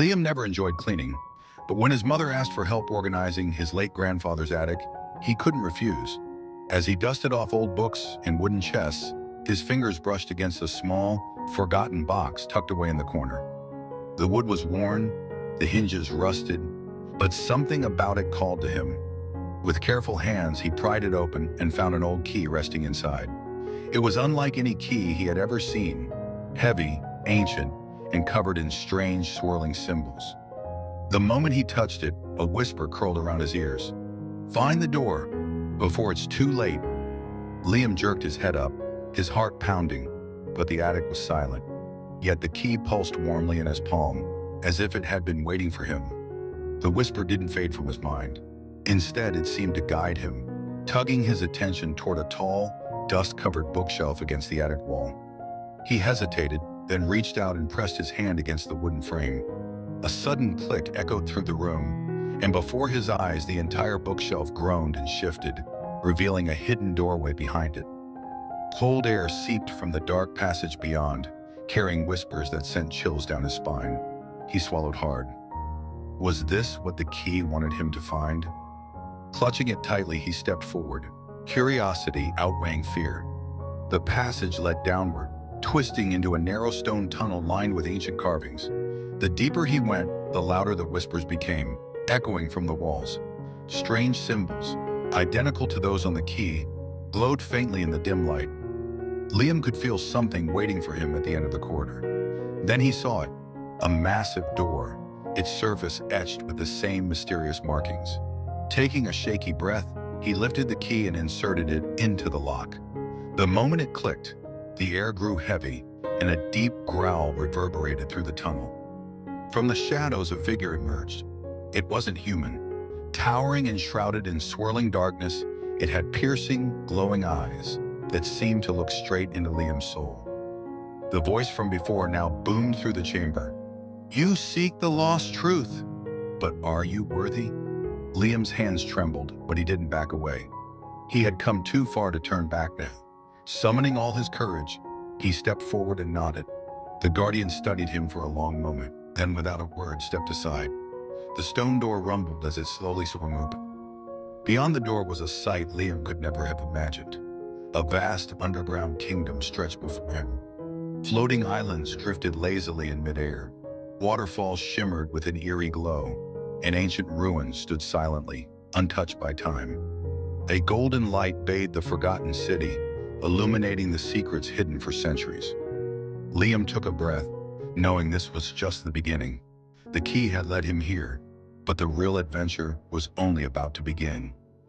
Liam never enjoyed cleaning, but when his mother asked for help organizing his late grandfather's attic, he couldn't refuse. As he dusted off old books and wooden chests, his fingers brushed against a small, forgotten box tucked away in the corner. The wood was worn, the hinges rusted, but something about it called to him. With careful hands, he pried it open and found an old key resting inside. It was unlike any key he had ever seen, heavy, ancient, and covered in strange, swirling symbols. The moment he touched it, a whisper curled around his ears. "Find the door before it's too late." Liam jerked his head up, his heart pounding, but the attic was silent. Yet the key pulsed warmly in his palm, as if it had been waiting for him. The whisper didn't fade from his mind. Instead, it seemed to guide him, tugging his attention toward a tall, dust-covered bookshelf against the attic wall. He hesitated, then reached out and pressed his hand against the wooden frame. A sudden click echoed through the room, and before his eyes the entire bookshelf groaned and shifted, revealing a hidden doorway behind it. Cold air seeped from the dark passage beyond, carrying whispers that sent chills down his spine. He swallowed hard. Was this what the key wanted him to find? Clutching it tightly, he stepped forward, curiosity outweighing fear. The passage led downward, twisting into a narrow stone tunnel lined with ancient carvings. The deeper he went, the louder the whispers became, echoing from the walls. Strange symbols, identical to those on the key, glowed faintly in the dim light. Liam could feel something waiting for him at the end of the corridor. Then he saw it, a massive door, its surface etched with the same mysterious markings. Taking a shaky breath, he lifted the key and inserted it into the lock. The moment it clicked, the air grew heavy, and a deep growl reverberated through the tunnel. From the shadows, a figure emerged. It wasn't human. Towering and shrouded in swirling darkness, it had piercing, glowing eyes that seemed to look straight into Liam's soul. The voice from before now boomed through the chamber. "You seek the lost truth, but are you worthy?" Liam's hands trembled, but he didn't back away. He had come too far to turn back now. Summoning all his courage, he stepped forward and nodded. The guardian studied him for a long moment, then without a word stepped aside. The stone door rumbled as it slowly swung open. Beyond the door was a sight Liam could never have imagined. A vast underground kingdom stretched before him. Floating islands drifted lazily in midair. Waterfalls shimmered with an eerie glow, and ancient ruins stood silently, untouched by time. A golden light bathed the forgotten city, illuminating the secrets hidden for centuries. Liam took a breath, knowing this was just the beginning. The key had led him here, but the real adventure was only about to begin.